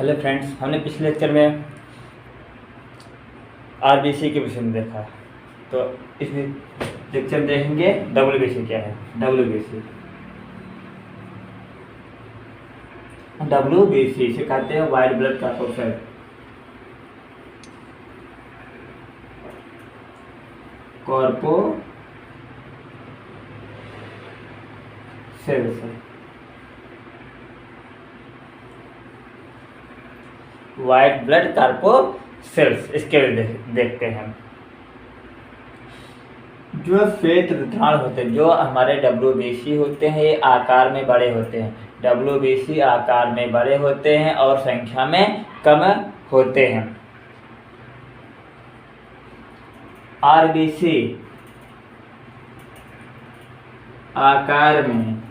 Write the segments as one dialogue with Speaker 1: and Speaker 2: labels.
Speaker 1: Hello friends, हमने पिछले lecture में आरबीसी के विषय में देखा। तो इस लेक्चर में देखेंगे डब्ल्यूबीसी क्या है। डब्ल्यूबीसी इसे कहते हैं white blood corpuscle. White blood corpuscles, इसके देखते हैं। जो श्वेत रक्तनाल होते हैं, जो हमारे डब्ल्यूबीसी होते हैं, ये आकार में बड़े होते हैं। डब्ल्यूबीसी आकार में बड़े होते हैं और संख्या में कम होते हैं। आरबीसी आकार में,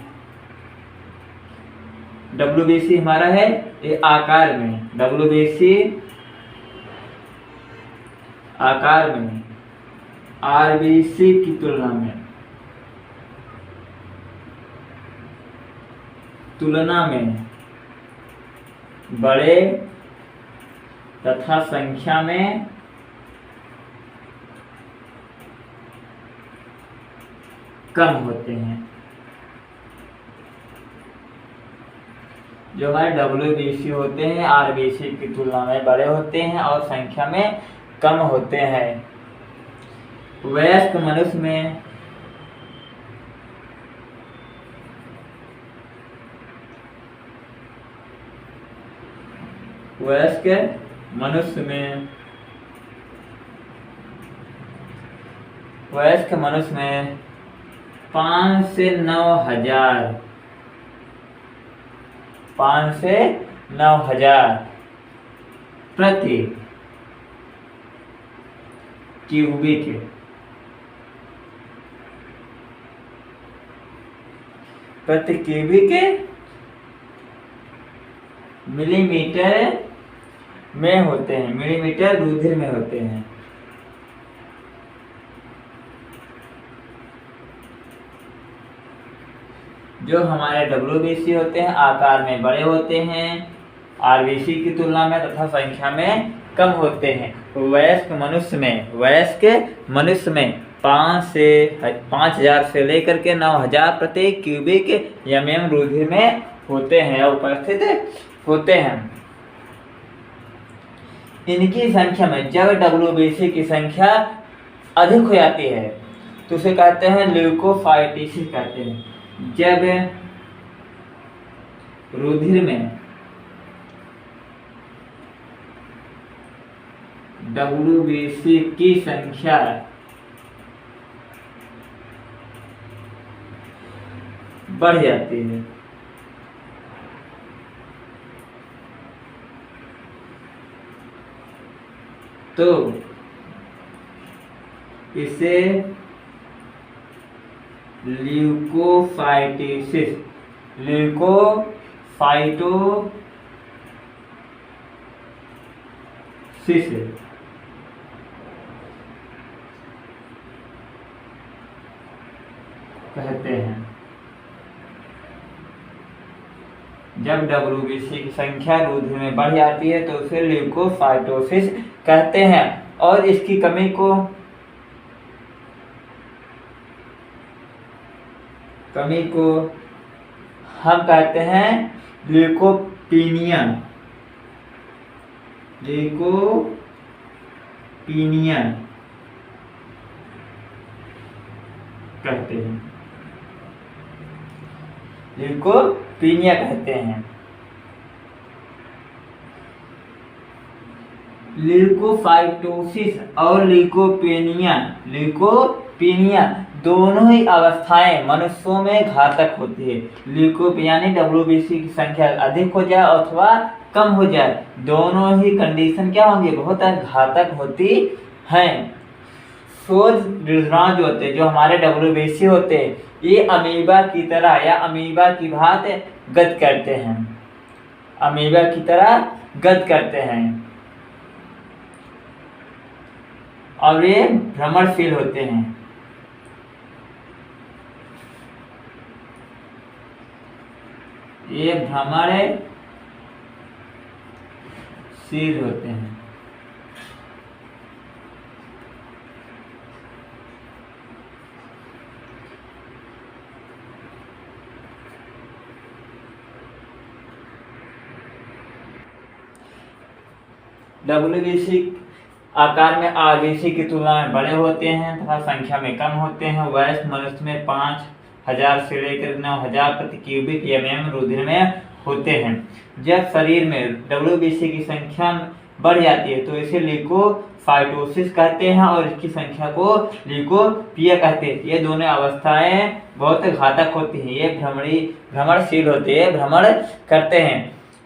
Speaker 1: डब्ल्यूबीसी हमारा है ये आकार में, डब्ल्यूबीसी आकार में आरबीसी की तुलना में बड़े तथा संख्या में कम होते हैं। जो हमारे डब्ल्यूबीसी होते हैं आरबीसी की तुलना में बड़े होते हैं और संख्या में कम होते हैं। वयस्क मनुष्य में वयस्क मनुष्य में 5 से 9,000 प्रति क्यूबिक मिलीमीटर में होते हैं, मिलीमीटर रुधिर में होते हैं। जो हमारे डब्ल्यूबीसी होते हैं आकार में बड़े होते हैं आरबीसी की तुलना में तथा संख्या में कम होते हैं। वयस्क मनुष्य में 5,000 से लेकर के 9,000 प्रति क्यूबिक mm रुधिर में होते हैं या उपस्थित होते हैं। इनकी संख्या में जब डब्ल्यूबीसी की संख्या अधिक हो जाती है तो उसे कहते हैं ल्यूकोफाइटिसिस कहते हैं। जब रुधिर में डब्ल्यूबीसी की संख्या बढ़ जाती है तो इसे ल्यूकोफाइटोसिस कहते हैं। जब डब्ल्यूबीसी की संख्या रुधिर में बढ़ जाती है तो उसे ल्यूकोफाइटोसिस कहते हैं और इसकी कमी को हम कहते हैं ल्यूकोपीनिया कहते हैं। ल्यूकोपीनिया कहते हैं। ल्यूकोफाइटोसिस और ल्यूकोपीनिया दोनों ही अवस्थाएं मनुष्यों में घातक होती है। ल्यूकोपीनिया डब्ल्यूबीसी की संख्या अधिक हो जाए अथवा कम हो जाए, दोनों ही कंडीशन क्या होंगी, बहुत घातक होती हैं। शोध निर्धारण जो होते हैं, जो हमारे डब्ल्यूबीसी होते हैं, ये अमीबा की तरह या अमीबा की भांति गति करते हैं और ये भ्रमणशील होते हैं। ये शील होते हैं। WBC आकार में RBC की तुलना में बड़े होते हैं तथा संख्या में कम होते हैं। वयस्क मनुष्य में 5000 से लेकर 9000 प्रति क्यूबिक mm रुधिर में होते हैं। जब शरीर में WBC की संख्या बढ़ जाती है तो इसे ल्यूकोसाइटोसिस कहते हैं और इसकी संख्या को ल्यूकोपिया कहते हैं। ये दोनों अवस्थाएं बहुत घातक होती हैं। ये भ्रमणशील होते हैं, भ्रमण करते हैं।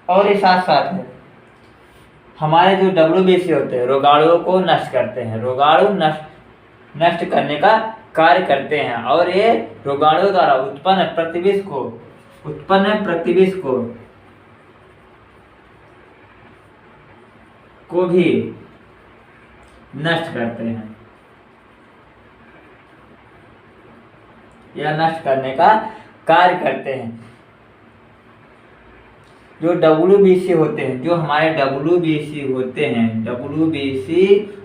Speaker 1: और इस साथ साथ हमारे जो WBC होते हैं रोगाणुओं को नष्ट करते हैं, रोगाणु नष्ट करने का कार्य करते हैं और ये रोगाणुओं द्वारा उत्पन्न प्रतिविष को भी नष्ट करते हैं या नष्ट करने का कार्य करते हैं। जो WBC होते हैं, जो हमारे WBC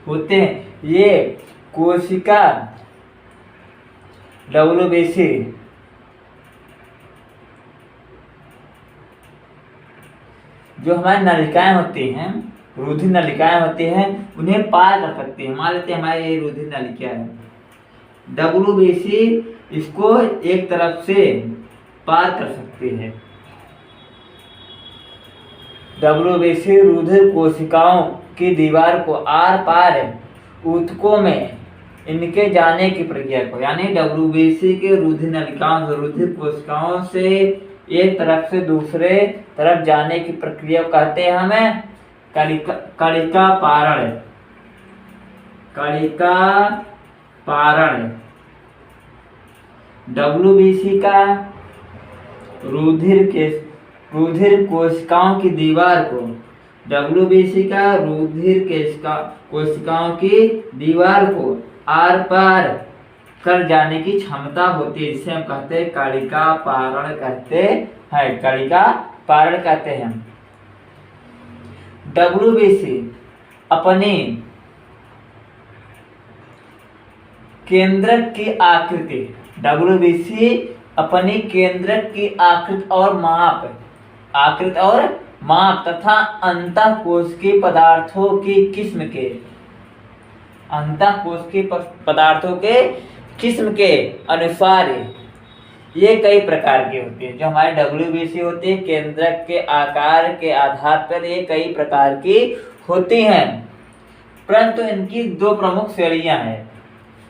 Speaker 1: होते हैं, ये कोशिका WBC जो हमारी नलिकाएं होती हैं, रुधिर नलिकाएं होती हैं, उन्हें पार कर सकती है। मान लेते हैं हमारी ये रुधिर नलिका है, WBC इसको एक तरफ से पार कर सकती है। WBC रुधिर कोशिकाओं की दीवार को आर पार ऊतकों में इनके जाने की प्रक्रिया को, यानी WBC के रुधिर नलिकाओं से रुधिर कोशिकाओं से एक तरफ से दूसरे तरफ जाने की प्रक्रिया को कहते हैं हमें कणिका पारण। WBC का रुधिर कोशिकाओं की दीवार को, WBC का रुधिर कोशिकाओं की दीवार को आर पार कर जाने की क्षमता होती है, जिसे हम कहते हैं कणिका पारण कहते हैं। WBC अपनी केंद्रक की आकृति, WBC अपनी केंद्रक की आकृति और माप तथा अंतःकोशिकीय पदार्थों के किस्म के अनुसार ये कई प्रकार की होती है। जो हमारे WBC होती है केंद्रक के आकार के आधार पर ये कई प्रकार की होती हैं, परंतु इनकी दो प्रमुख श्रेणियां हैं।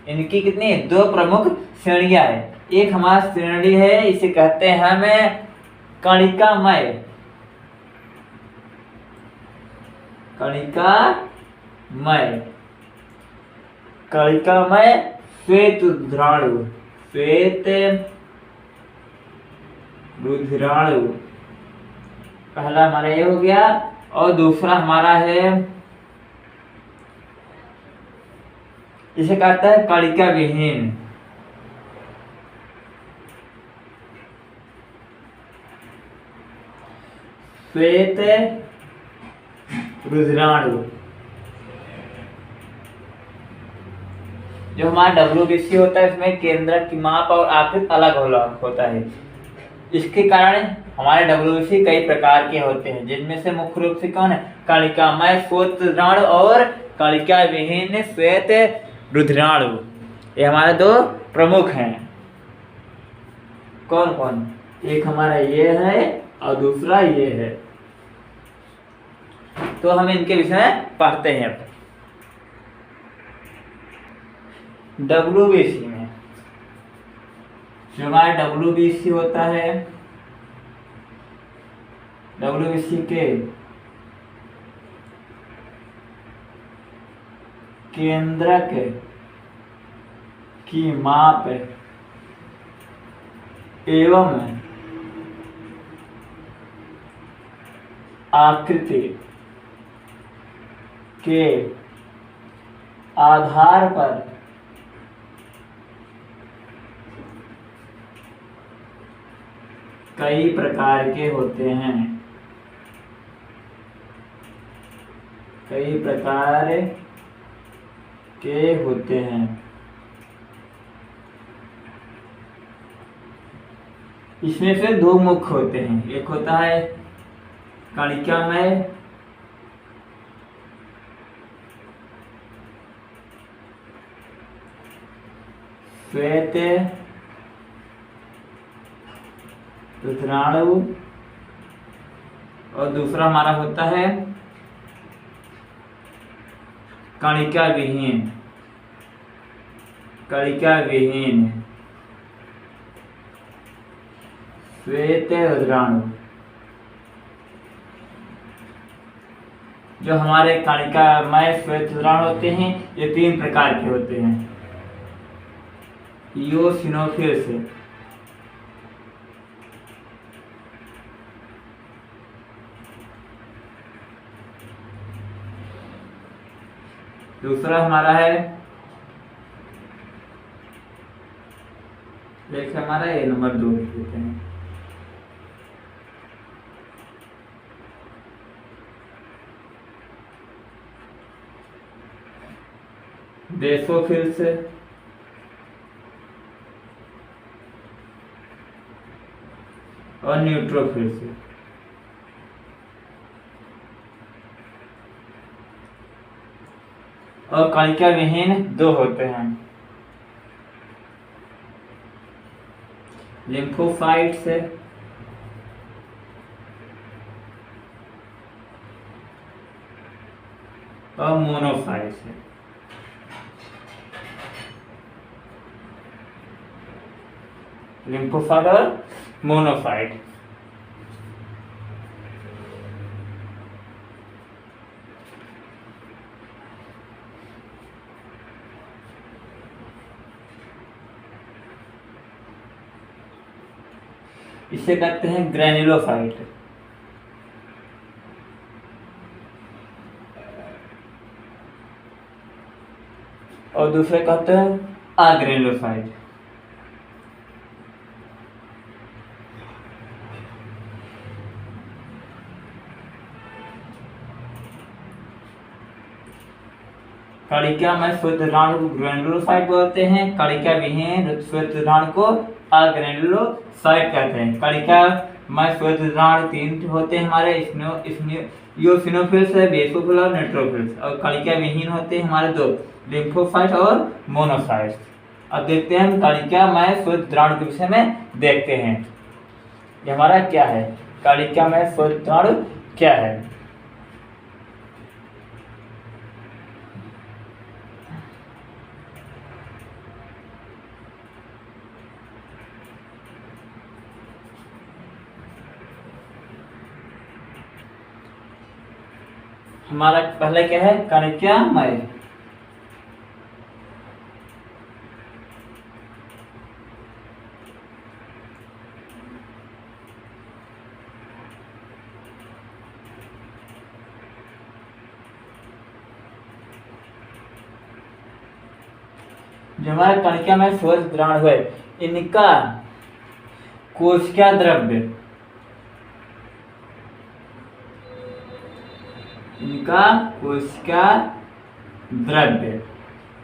Speaker 1: इनकी कितनी? दो प्रमुख श्रेणियां हैं। एक हमारा श्रेणी है, इसे कहते हैं हमें कणिकामय श्वेत रुधिराणु पहला हमारा ये हो गया, और दूसरा हमारा है, इसे कहता है कणिका विहीन श्वेत रुधिराणु। जो हमारा WBC होता है इसमें केंद्रक की माप और आकृति अलग होता है। इसके कारण हमारे WBC कई प्रकार के होते हैं, जिनमें से मुख्य रूप से कौन है? कणिकामय श्वेत रुधिराणु और कणिका विहीन श्वेत रुधिराणु। ये हमारे दो प्रमुख हैं। कौन कौन? एक हमारा ये है और दूसरा ये है। तो हम इनके विषय में पढ़ते हैं। WBC में जो हमारा WBC होता है, WBC के केंद्रक की माप एवं आकृति के आधार पर कई प्रकार के होते हैं। कई प्रकार के होते हैं। इसमें से दो मुख्य होते हैं, एक होता है कणिकामय श्वेत शुक्राणु और दूसरा हमारा होता है कणिका विहीन श्वेत शुक्राणु। जो हमारे कणिकामय श्वेत शुक्राणु होते हैं ये 3 प्रकार के होते हैं। इओसिनोफिल्स, दूसरा हमारा है देखिए हमारा ये नंबर 2 देते हैं बेसोफिल्स और न्यूट्रोफिल्स। और कणिका विहीन 2 होते हैं, लिम्फोसाइट्स और मोनोसाइट्स। लिम्फोसाइट और मोनोसाइट। इसे कहते हैं ग्रैन्युलोसाइट। और दूसरे कहते हैं अग्रैन्युलोसाइट। कणिका में श्वेत शुक्राणु को ग्रैन्युलोसाइट बोलते हैं, कणिका विहीन श्वेत शुक्राणु को अग्रैन्युलोसाइट कहते हैं। कणिका में श्वेत शुक्राणु 3 होते हैं हमारे, इओसिनोफिल्स है, बेसोफिल और न्यूट्रोफिल्स। और कणिका विहीन होते हैं हमारे 2, लिम्फोसाइट और मोनोसाइट्स। अब देखते हैं हम कणिका में श्वेत शुक्राणु के विषय में देखते हैं। ये हमारा क्या है, कणिका में श्वेत शुक्राणु क्या है। हमारा पहले क्या है, कणिकामय। जो हमारा कणिकामय श्वेत शुक्राणु है, इनका कोशिका द्रव्य, इनका कोशिका द्रव्य,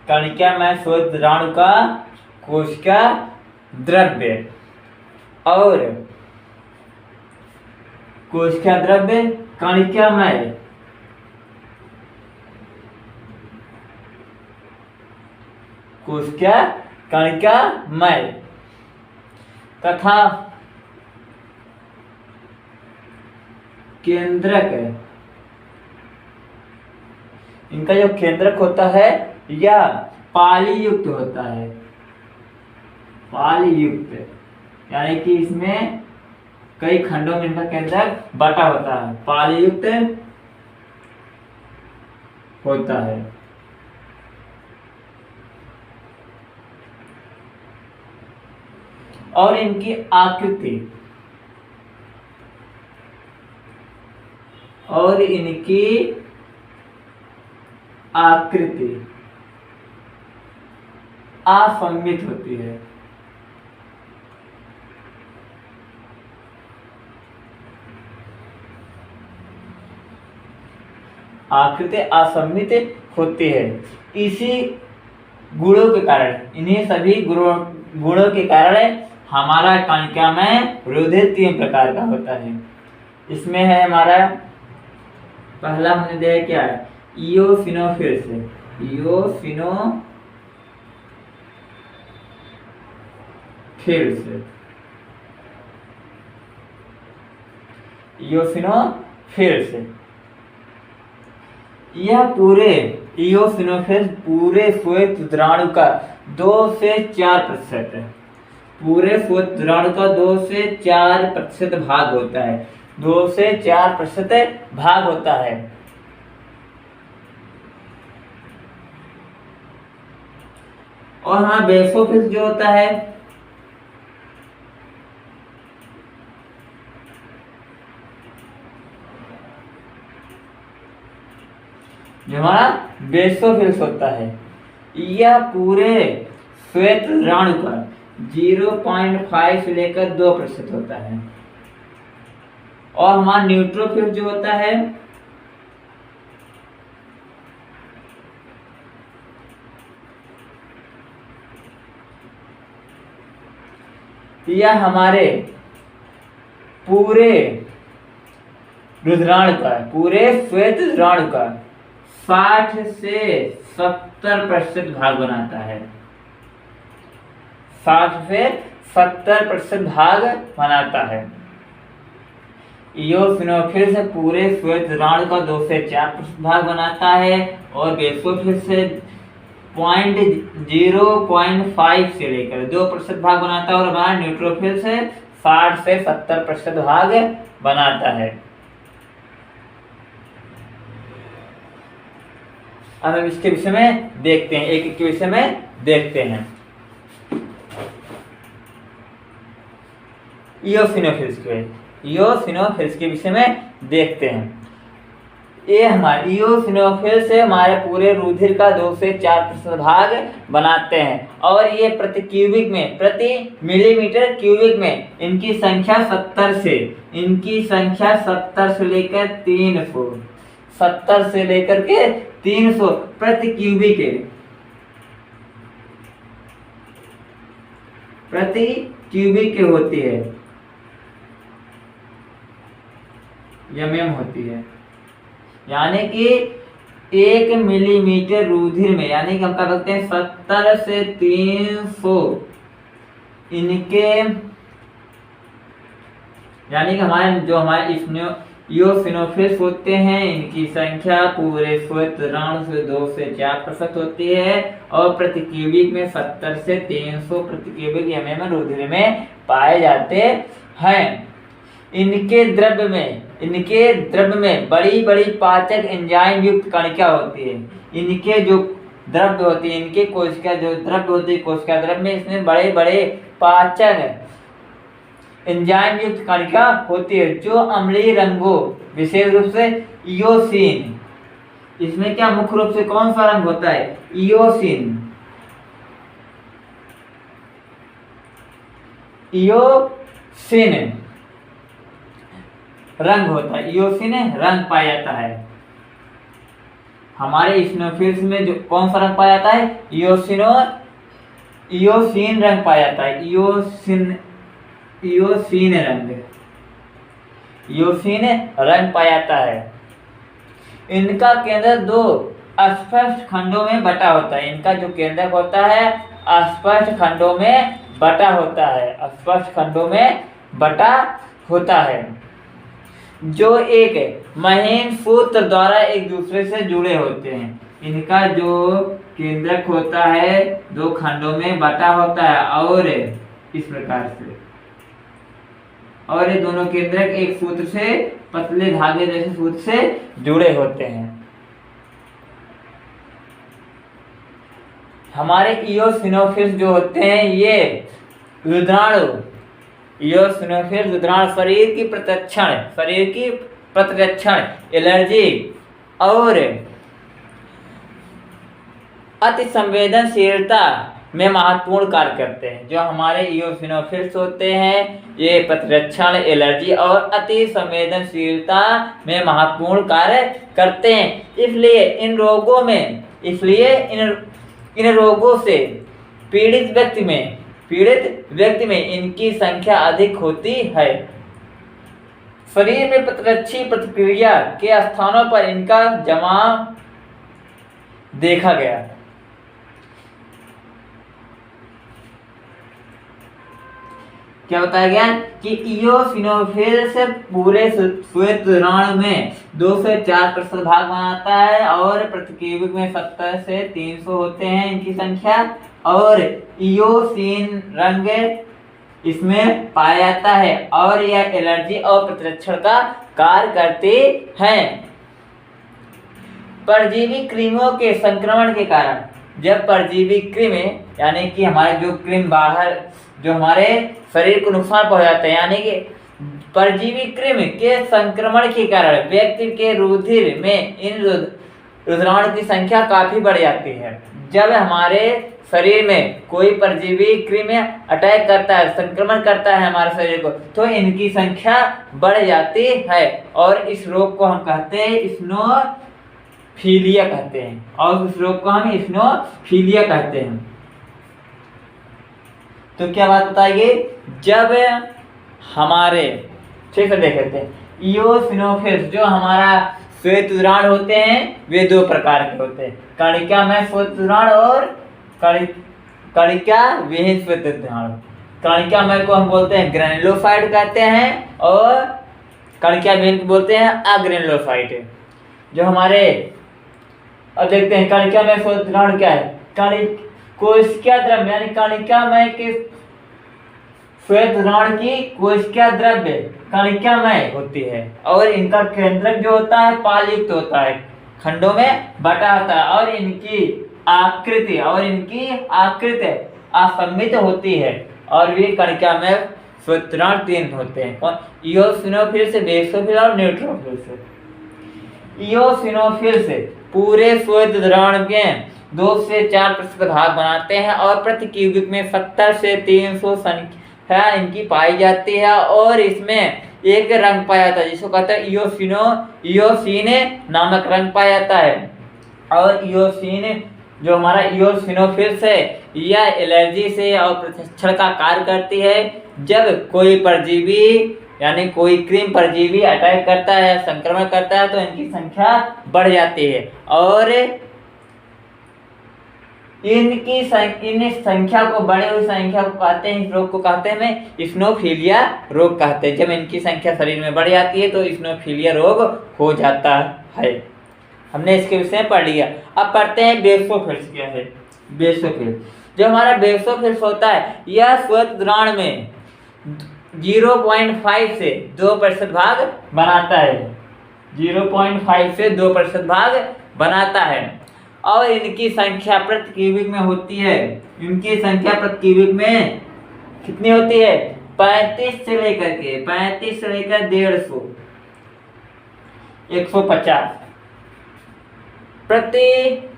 Speaker 1: कणिका में श्वेत शुक्राणु का कोशिका द्रव्य और कोशिका द्रव्य कणिका में कोशिका कणिका में तथा केंद्रक, इनका जो केंद्रक होता है यह पालीयुक्त होता है। पालीयुक्त यानी कि इसमें कई खंडों में इनका केंद्रक बटा होता है, पालीयुक्त होता है। और इनकी आकृति, और इनकी आकृति असममित होती है। आकृति असममित होती है। इसी गुणों के कारण, इन्हीं सभी गुणों के कारण हमारा कणिका में रुधिर 3 प्रकार का होता है। इसमें है हमारा पहला हमने देखा क्या है, इयोसिनोफिल्स। इयोसिनोफिल्स यह पूरे इयोसिनोफिल्स पूरे श्वेत द्राणु का 2 से 4% है। पूरे श्वेत द्राणु का 2 से 4% भाग होता है। 2 से 4% भाग होता है। और हाँ, बेसोफिल्स जो होता है, जो हमारा बेसोफिल्स होता है, यह पूरे श्वेत द्राणु का 0.5 से लेकर 2% होता है। और हमारा न्यूट्रोफिल जो होता है, यह हमारे पूरे रुधिराणु का, पूरे श्वेत रुधिराणु का 60 से 70% भाग बनाता है। 60 से 70% भाग बनाता है। इयोसिनोफिल्स पूरे श्वेत रुधिराणु का 2 से 4% भाग बनाता है। और बेसोफिल्स 0.5 से लेकर 2% भाग बनाता है। और हमारा न्यूट्रोफिल्स 60 से 70% भाग बनाता है। अब हम इसके विषय में देखते हैं, एक एक के विषय में देखते हैं। इयोसिनोफिल्स के विषय में देखते हैं। ये हमारे इयोसिनोफिल्स से हमारे पूरे रुधिर का 2 से 4% भाग बनाते हैं। और ये प्रति मिलीमीटर क्यूबिक में इनकी संख्या 70 से लेकर 300 प्रति क्यूबिक के होती है, एमएम होती है। यानी कि 1 मिलीमीटर रुधिर में, यानी कि हम क्या कहते हैं 70 से 300 इनके, यानी कि हमारे इयोसिनोफिल्स होते हैं, इनकी संख्या पूरे श्वेत रुधिराणु से 2 से 4% होती है। और प्रति क्यूबिक में 70 से 300 प्रति क्यूबिक एमएम रुधिर में पाए जाते हैं। इनके द्रव्य में बड़ी बड़ी पाचक एंजाइम युक्त कणिका होती है। इनके जो द्रव्य होती है, इनके कोशिका जो द्रव्य होती है, कोशिका द्रव्य में इसमें बड़े बड़े पाचक एंजाइम युक्त कणिका होती है, जो अम्लीय रंगों, विशेष रूप से इयोसिन, इसमें क्या मुख्य रूप से कौन सा रंग होता है, इयोसिन रंग होता है, इयोसिन रंग पाया जाता है। हमारे इयोसिनोफिल्स में जो कौन सा रंग पाया जाता है, इयोसिन रंग पाया जाता है। इयोसिन रंग पाया जाता है। इनका केंद्र 2 अस्पष्ट खंडों में बटा होता है। इनका जो केंद्रक होता है अस्पष्ट खंडों में बटा होता है, जो एक महीन सूत्र द्वारा एक दूसरे से जुड़े होते हैं। इनका जो केंद्रक होता है 2 खंडों में बटा होता है, और इस प्रकार से, और ये दोनों केंद्रक एक सूत्र से, पतले धागे जैसे सूत्र से जुड़े होते हैं। हमारे इयोसिनोफिल्स जो होते हैं, ये इयोसिनोफिल्स रुधिराणु शरीर की प्रतिरक्षण, एलर्जी और अति संवेदनशीलता में महत्वपूर्ण कार्य करते हैं। जो हमारे इयोसिनोफिल्स होते हैं ये प्रतिरक्षण, एलर्जी और अति संवेदनशीलता में महत्वपूर्ण कार्य करते हैं। इसलिए इन रोगों से पीड़ित व्यक्ति में इनकी संख्या अधिक होती है। शरीर में प्रतिरक्षी प्रतिक्रिया के स्थानों पर इनका जमाव देखा गया। क्या बताया गया कि इयोसिनोफिल्स पूरे श्वेत द्रावण में 2 से 4% भाग बनाता है और प्रति क्यूबिक में 70 से 300 होते हैं इनकी संख्या। और इयोसिन रंग इसमें पाया जाता है और यह एलर्जी और प्रतिरक्षण का कार्य करते हैं। परजीवी कृमियों के संक्रमण के कारण जब परजीवी कृमि यानी कि हमारे जो कृमि बाहर जो हमारे शरीर को नुकसान पहुंचाते हैं, यानी कि परजीवी कृमि के संक्रमण के कारण व्यक्ति के रुधिर में इन रुधिराणु की संख्या काफी बढ़ जाती है। जब हमारे शरीर में कोई परजीवी कृमि अटैक करता है, संक्रमण करता है हमारे शरीर को, तो इनकी संख्या बढ़ जाती है और इस रोग को हम कहते हैं इस्नोफीलिया कहते हैं। और उस रोग को हम इस्नोफीलिया कहते हैं। तो क्या बात बताइए, जब हमारे ठीक से देख लेते हैं, इयोसिनोफिल्स जो हमारा श्वेत द्रावण होते हैं वे 2 प्रकार के होते हैं, कणिकामय श्वेत द्रावण और कणिका विहीन श्वेत द्रावण। कणिकामय को हम बोलते हैं ग्रेनुलोसाइट कहते हैं और कणिका विहीन को बोलते हैं अग्रेनुलोसाइट। जो हमारे अब देखते हैं कणिकामय श्वेत द्रावण क्या है। कोशिका द्रव्य यानी कणिकामय के श्वेत द्रावण की कोशिका द्रव्य कणिकामय होती है और इनका केंद्रक जो होता है पालयुक्त होता है, खंडों में बटा होता है और इनकी आकृति असममित होती है और वे कणिकामय श्वेत द्रावण 3 होते हैं। कौन? इयोसिनोफिल्स, बेसोफिल और न्यूट्रोफिल्स। इयोसिनोफिल्स पूरे श्वेत द्रावण के 2 से 4% भाग बनाते हैं और प्रति क्यूबिक में 70 से 300 संख्या इनकी पाई जाती है और इसमें एक रंग पाया जाता है जिसको कहते हैं इयोसिन नामक रंग पाया जाता है। और इयोसिन जो हमारा इयोसिनोफिल्स है यह एलर्जी से और प्रतिरक्षण का कार्य करती है। जब कोई परजीवी यानी कोई कृमि परजीवी अटैक करता है, संक्रमण करता है, तो इनकी संख्या बढ़ जाती है और इन संख्या को बढ़ी हुई संख्या को कहते हैं, इस रोग को कहते हैं में इस्नोफीलिया रोग कहते हैं। जब इनकी संख्या शरीर में बढ़ जाती है तो इस्नोफीलिया रोग हो जाता है। हमने इसके विषय में पढ़ लिया। अब पढ़ते हैं बेसोफिल्स क्या है। बेसोफिल्स जो हमारा बेसोफिल्स होता है यह श्वेत द्रावण में 0.5 से 2% भाग बनाता है। 0.5 से 2% भाग बनाता है और इनकी संख्या प्रति क्यूबिक में होती है। इनकी संख्या प्रति क्यूबिक में कितनी होती है? 35 से लेकर 150 150 प्रति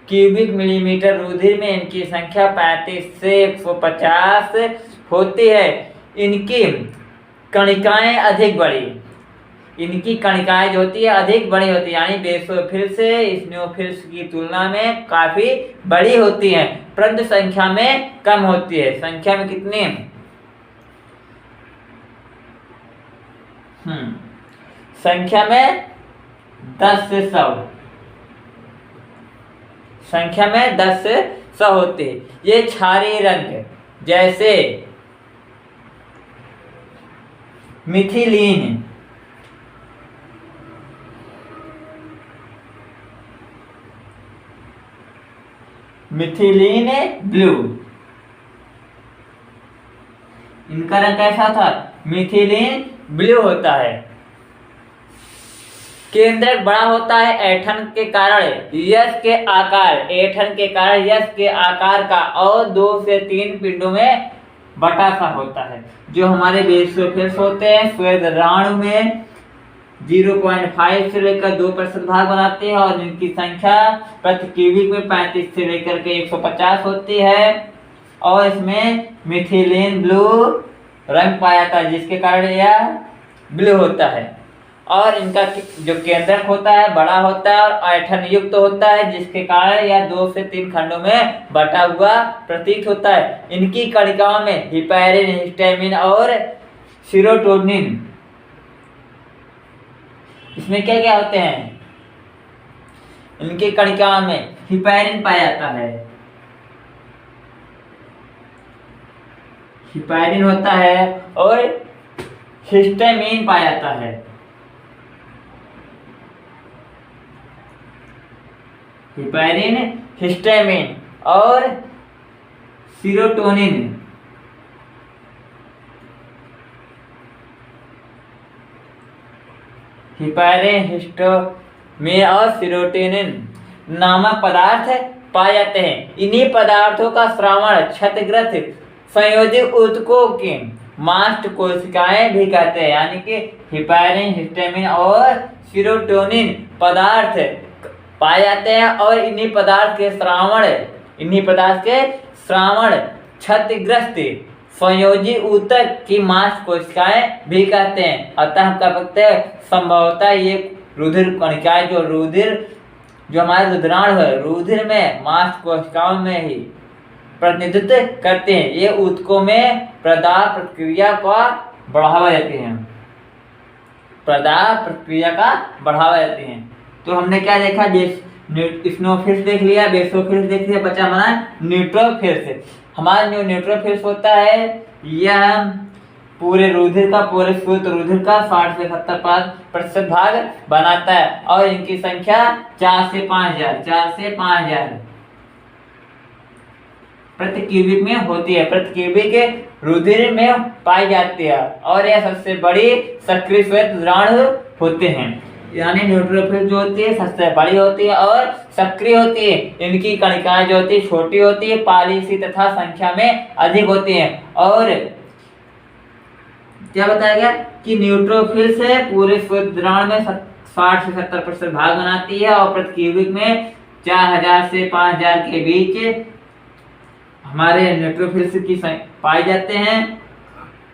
Speaker 1: क्यूबिक मिलीमीटर रुधिर में इनकी संख्या 35 से 150 होती है। इनकी कणिकाएं अधिक बड़ी, इनकी कणिकाएं जो होती है अधिक बड़ी होती है, यानी बेसोफिल्स से इस्नोफिल्स की तुलना में काफी बड़ी होती है, परंतु संख्या में कम होती है। संख्या में कितनी? संख्या में 10 से 100, संख्या में 10 से 100 होती है। ये क्षारीय रंग जैसे मिथिलीन, मिथिलीन ब्लू, इनका रंग कैसा था? मिथिलीन ब्लू होता है। केंद्रक बड़ा होता है ऐंठन के कारण यश के आकार, ऐंठन के कारण यश के आकार का और 2 से 3 पिंडों में बटा सा होता है। जो हमारे बेसोफिल्स होते हैं श्वेत द्रावण में 0.5 से लेकर 2% भाग बनाते हैं और इनकी संख्या प्रति क्यूबिक में 35 से लेकर के 150 होती है। और इसमें मिथिलीन ब्लू रंग पाया जाता है, जिसके कारण यह ब्लू होता है। और इनका जो केंद्रक होता है बड़ा होता है और ऐंठन युक्त होता है, जिसके कारण यह 2 से 3 खंडों में बटा हुआ प्रतीत होता है। इनकी कणिकाओं में हिपैरिन, हिस्टामिन और सीरोटोनिन, इसमें क्या क्या होते हैं? इनकी कणिकाओं में हिपैरिन पाया जाता है, हिपैरिन होता है, और हिस्टामिन पाया जाता है। हिपैरिन, हिस्टामिन और सीरोटोनिन। हिपैरिन, हिस्टामिन और सीरोटोनिन नामक पदार्थ पाए जाते हैं। इन्हीं पदार्थों का श्रावण क्षतग्रस्त संयोजित ऊतकों की मास्ट कोशिकाएं भी कहते हैं। यानी कि हिपैरिन, हिस्टामिन और सीरोटोनिन पदार्थ पाए जाते हैं और इन्हीं पदार्थ के श्रावण क्षतिग्रस्त संयोजी ऊतक की मांस कोशिकाएं भी कहते हैं। अतः हम कह सकते हैं संभवतः ये रुधिर कणिकाएं जो हमारे रुधिराणु है, रुधिर में मांस कोशिकाओं में ही प्रतिनिधित्व करते हैं। ये ऊतकों में प्रदाह प्रक्रिया का बढ़ावा देते हैं, प्रदाह प्रक्रिया का बढ़ावा देते हैं। तो हमने क्या देखा? स्नोफिल्स देख लिया, बेसोफिल्स देख लिया, बचा हमारा न्यूट्रोफिल्स। हमारा जो न्यूट्रोफिल्स होता है यह पूरे शुद्ध रुधिर का 60 से 70% भाग बनाता है और इनकी संख्या 4 से 5,000 प्रति क्यूबिक में होती है, प्रति क्यूबिक रुधिर में पाई जाती है और यह सबसे बड़ी सक्रिय श्वेत रुधिराणु होते हैं। यानी न्यूट्रोफिल जो होती है सबसे बड़ी होती है और सक्रिय होती है। इनकी कणिकाएं जो होती है छोटी होती है, पॉलीसी तथा संख्या में अधिक होती है। और क्या बताया गया कि न्यूट्रोफिल से पूरे श्वेत रुधिराणु में 60 से 70% भाग बनाती है और प्रति क्यूबिक में 4000 से 5000 के बीच हमारे न्यूट्रोफिल्स की पाए जाते हैं।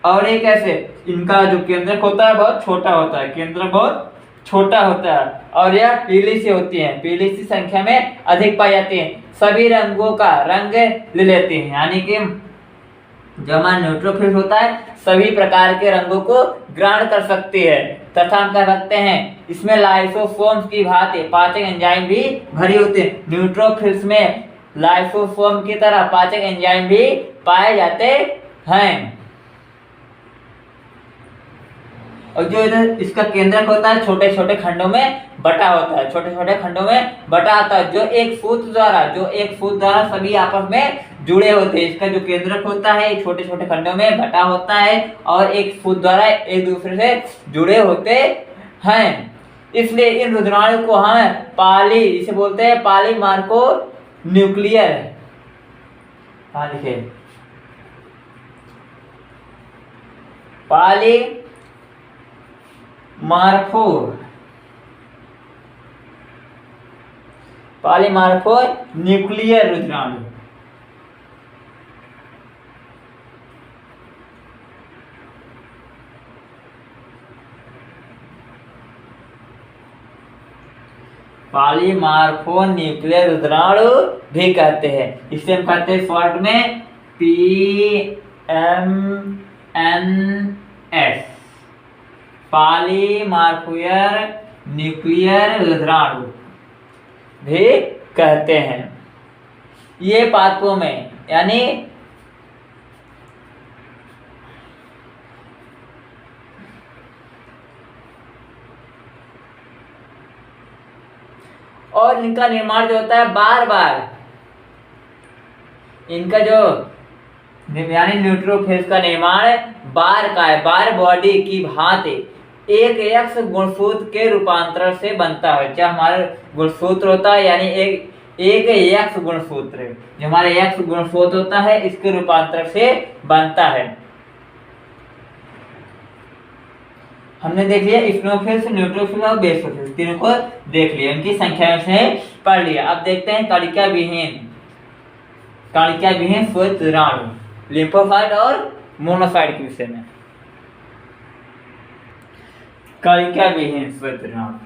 Speaker 1: और एक ऐसे इनका जो केंद्रक होता है बहुत छोटा होता है, केंद्रक बहुत छोटा होता है और यह पीली सी होती है, पीली सी संख्या में अधिक पाई जाती है। सभी रंगों का रंग ले लेती है, यानी कि जो हमारा न्यूट्रोफिल होता है सभी प्रकार के रंगों को ग्रहण कर सकती है। तथा हम कह सकते हैं इसमें लाइसोसोम्स की भांति पाचक एंजाइम भी भरी होती है। न्यूट्रोफिल्स में लाइसोसोम की तरह पाचक एंजाइम भी पाए जाते हैं। और जो इधर इसका केंद्रक होता है छोटे छोटे खंडों में बटा होता है, छोटे छोटे खंडों में बटा होता है जो एक सूत्र द्वारा सभी आपस में जुड़े होते हैं। इसका जो केंद्रक होता है छोटे छोटे खंडों में बटा होता है और एक सूत्र द्वारा एक दूसरे से जुड़े होते हैं। इसलिए इन रुधिराणु को हम इसे बोलते हैं पॉलीमार्को न्यूक्लियर। लिखे पॉलीमार्फो न्यूक्लियर रुधिराणु। पॉलीमार्फो न्यूक्लियर रुधिराणु भी कहते हैं। इसे हम कहते हैं शॉर्ट में PMNS, पॉलीमार्फोयर न्यूक्लियर रुधिराणु भी कहते हैं। ये पात्रों में यानी और इनका निर्माण जो होता है बार बार इनका जो यानी न्यूट्रोफिल्स का निर्माण बार बॉडी की भांति एक एक्स गुणसूत्र के रूपांतरण से बनता है। जब हमारा गुणसूत्र होता है यानी एक एक्स गुणसूत्र जो हमारा एक्स गुणसूत्र होता है इसके रूपांतरण से बनता है। हमने देख लिया स्नोफिल्स, न्यूट्रोफिल और बेसोफिल्स, तीनों को देख लिया, इनकी संख्या से पढ़ लिया। अब देखते हैं कणिका विहीन कणिका विहीन श्वेत ऋणाणु, लिम्फोसाइट और मोनोसाइट के विषय में। कणिका विहीन श्वेत ऋणाणु,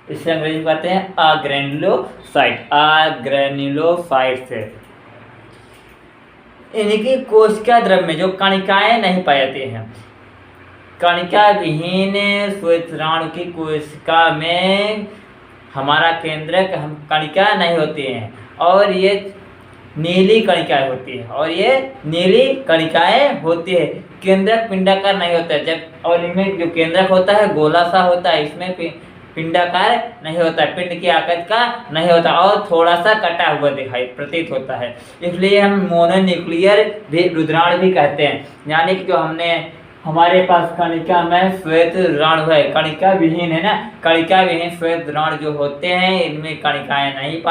Speaker 1: इसे अंग्रेजी में कहते हैं अग्रेन्युलोसाइट, अग्रेन्युलोसाइट से। इनकी कोशिका द्रव्य में जो कणिकाएं नहीं पाई जाती हैं, कणिका विहीन श्वेत ऋणाणु की कोशिका में हमारा केंद्रक कणिका नहीं होती हैं और ये नीली कणिकाएं होती है, और ये नीली कणिकाएं होती है। केंद्रक पिंडाकार नहीं होता है, जब और इनमें जो केंद्रक होता है गोला सा होता है, इसमें पिंडाकार नहीं होता है, पिंड की आकृति का नहीं होता और थोड़ा सा कटा हुआ दिखाई प्रतीत होता है। इसलिए हम मोनोन्यूक्लियर भी रुद्राणु भी कहते हैं। यानी कि जो हमारे पास कणिका में श्वेत ऋणाणु है, कणिका विहीन है ना, कणिका विहीन श्वेत ऋणाणु जो होते हैं इनमें कणिकाएं नहीं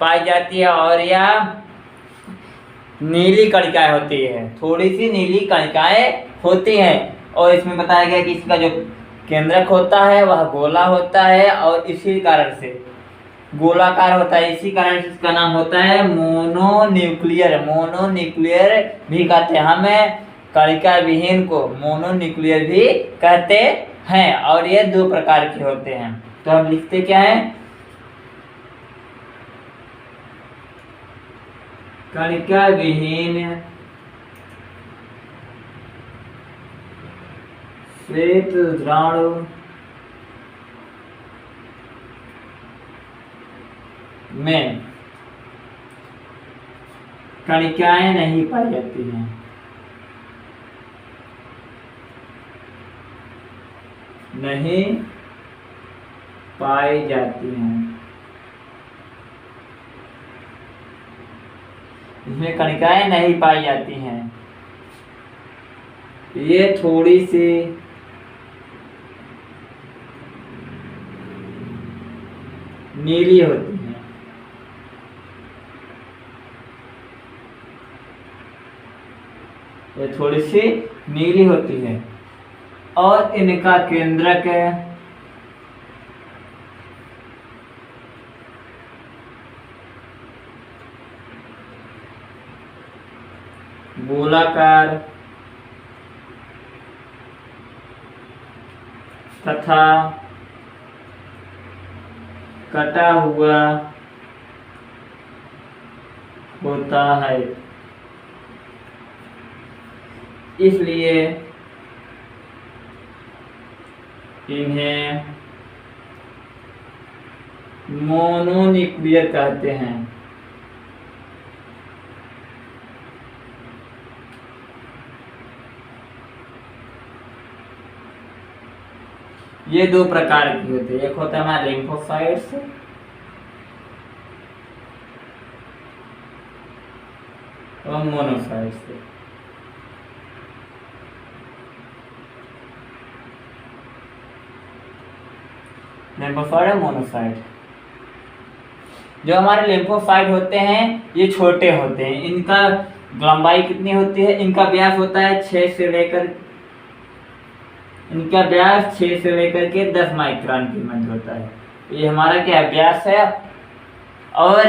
Speaker 1: पाई जाती है और यह नीली कणिकाएं होती है, थोड़ी सी नीली कणिकाएं होती हैं। और इसमें बताया गया कि इसका जो केंद्रक होता है वह गोला होता है और इसी कारण से गोलाकार होता है, इसी कारण से इसका नाम होता है मोनोन्यूक्लियर। मोनोन्यूक्लियर भी कहते हैं, हमें कणिका विहीन को मोनोन्यूक्लियर भी कहते हैं और ये दो प्रकार के होते हैं। तो हम लिखते क्या है, कणिका विहीन श्वेत ऋणाणु में कणिकाएं नहीं पाई जाती हैं, नहीं पाई जाती हैं। इसमें कणिकाएं नहीं पाई जाती हैं, ये थोड़ी सी नीली होती है, ये थोड़ी सी नीली होती है और इनका केंद्रक गोलाकार तथा कटा हुआ होता है, इसलिए इन्हें मोनोन्यूक्लियर कहते हैं। ये दो प्रकार की होती है, एक होता है हमारा लिम्फोसाइट्स और मोनोसाइट्स। लिम्फोसाइट और मोनोसाइट। जो हमारे लिम्फोसाइट होते हैं ये छोटे होते हैं, इनका लंबाई कितनी होती है, इनका व्यास होता है 6 से लेकर इनका व्यास 6 से लेकर के 10 माइक्रोन की मध्य होता है। ये हमारा क्या व्यास है और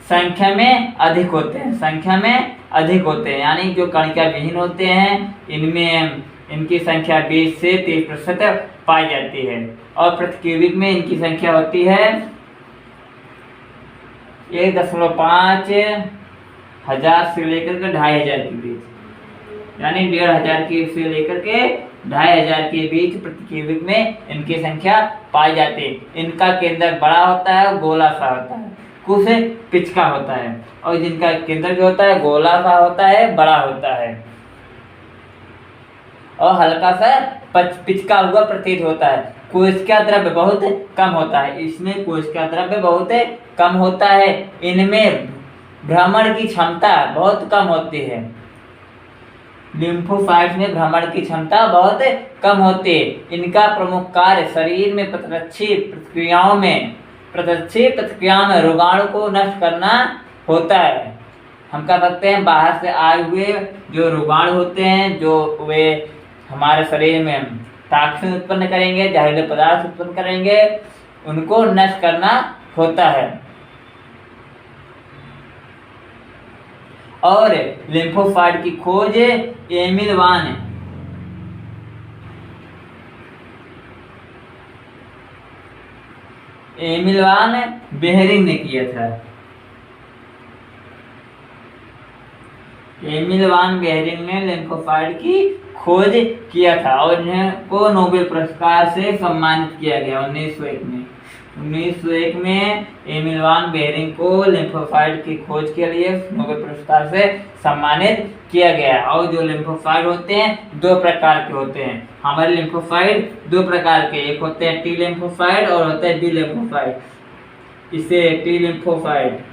Speaker 1: संख्या में अधिक होते हैं, संख्या में अधिक होते हैं। यानी जो कणिका विहीन होते हैं इनमें इनकी संख्या 20 से 30% पाई जाती है और प्रति क्यूबिक में इनकी संख्या होती है 1.5 हजार से लेकर के 2500 के बीच, यानी 1500 के से लेकर के 2500 के बीच प्रति क्यूबिक में इनकी संख्या पाई जाती है। इनका केंद्र बड़ा होता है, गोला सा होता है, कुछ पिचका होता है, और जिनका केंद्र जो होता है गोला सा होता है, बड़ा होता है और हल्का सा पिचका हुआ प्रतीत होता है। कोशिका द्रव्य बहुत कम होता है, इसमें कोशिका द्रव्य बहुत कम होता है। इनमें भ्रमण की क्षमता बहुत कम होती है, लिम्फोसाइट्स में भ्रमण की क्षमता बहुत कम होती है। इनका प्रमुख कार्य शरीर में प्रतिरक्षी प्रक्रियाओं में प्रत्यक्षी प्रतिक्रिया में रोगाणु को नष्ट करना होता है। हम क्या करते हैं, बाहर से आए हुए जो रोगाणु होते हैं, जो वे हमारे शरीर में टॉक्सिन उत्पन्न करेंगे, जहरीले पदार्थ उत्पन्न करेंगे, उनको नष्ट करना होता है। और लिम्फोसाइट की खोज एमिल वान बेहरिंग ने किया था। एमिल वान बेहरिंग ने लिम्फोसाइट की खोज किया था और इन्हें को नोबेल पुरस्कार से सम्मानित किया गया 1901 में। 1901 में एमिल वान बेहरिंग को लिम्फोसाइट की खोज के लिए नोबेल पुरस्कार से सम्मानित किया गया। और जो लिम्फोसाइट होते हैं 2 प्रकार के होते हैं। हमारे लिम्फोसाइट 2 प्रकार के, एक होते हैं टी लिम्फोसाइट और होते हैं बी लिम्फोसाइट। इसे टी लिम्फोसाइट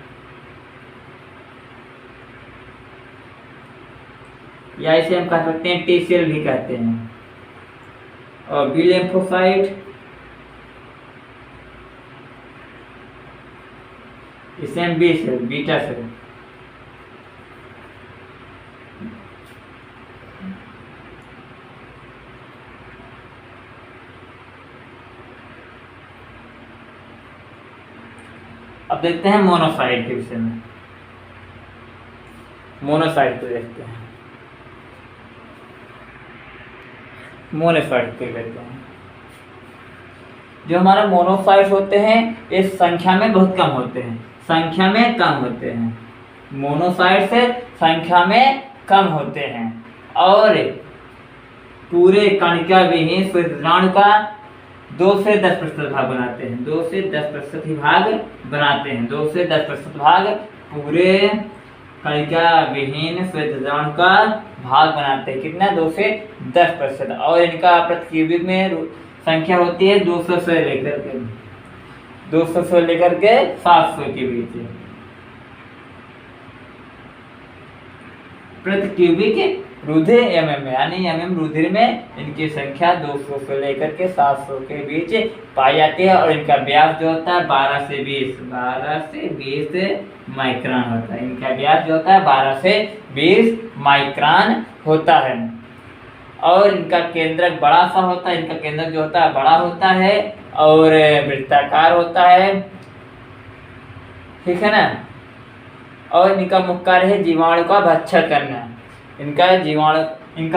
Speaker 1: या इसे हम कह सकते हैं टी सेल भी कहते हैं, और बी लिम्फोसाइट इसे हम बी सेल, बीटा सेल। अब देखते हैं मोनोसाइट के विषय में। मोनोसाइट को देखते हैं। मोनोसाइट को देखते हैं। जो हमारे मोनोसाइट्स होते हैं ये संख्या में बहुत कम होते हैं, संख्या में कम होते हैं। मोनोसाइट्स संख्या में कम होते हैं और पूरे कणिका विहीन श्वेतद्रावण का 2 से 10% भाग बनाते हैं। 2 से 10% ही भाग बनाते हैं। 2 से 10% भाग पूरे कणिका विहीन श्वेतद्रावण का भाग बनाते हैं। कितना? 2 से 10%। और इनका प्रति क्यूबिक में संख्या होती है 200 से लेकर के 700 के बीच। प्रति क्यूबिक रुधिर mm में, यानी mm रुधिर में इनकी संख्या 200 से लेकर के 700 के बीच पाई जाती है। और इनका व्यास जो होता है 12 से 20 माइक्रोन होता है। इनका व्यास जो होता है 12 से 20 माइक्रोन होता है। और इनका केंद्रक बड़ा सा होता है। इनका केंद्रक जो होता है बड़ा होता है और वृत्ताकार होता है, ठीक है ना। और इनका मुख्य कार्य है जीवाणु का भक्षण करना। इनका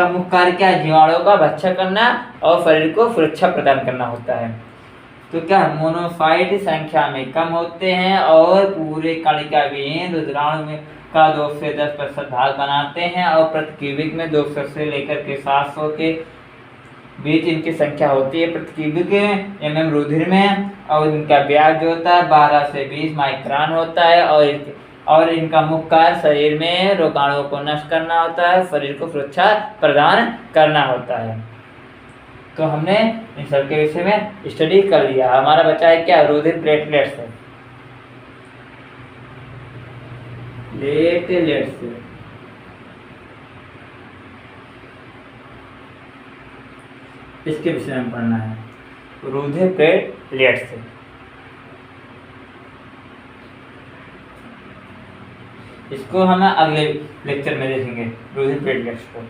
Speaker 1: मुख्य कार्य क्या है? जीवाणु का भक्षण करना और शरीर को सुरक्षा प्रदान करना होता है। तो क्या मोनोसाइट संख्या में कम होते हैं और पूरे कणिका विहीन रुधिराणु में का 2 से 10% भाग बनाते हैं। और प्रति क्यूबिक में 200 से लेकर के 700 के बीच इनकी संख्या होती है प्रति क्यूबिक mm रुधिर में। और इनका व्यास जो होता है 12 से 20 माइक्रोन होता है। और इनका मुख्य कार्य शरीर में रोगाणुओं को नष्ट करना होता है, शरीर को सुरक्षा प्रदान करना होता है। तो हमने इन सब के विषय में स्टडी कर लिया। हमारा बचा है क्या? रुधिर प्लेटलेट्स। इसके विषय में पढ़ना है, रुधिर प्लेटलेट्स। इसको हम अगले लेक्चर में देखेंगे, रुधिर प्लेटलेट्स को।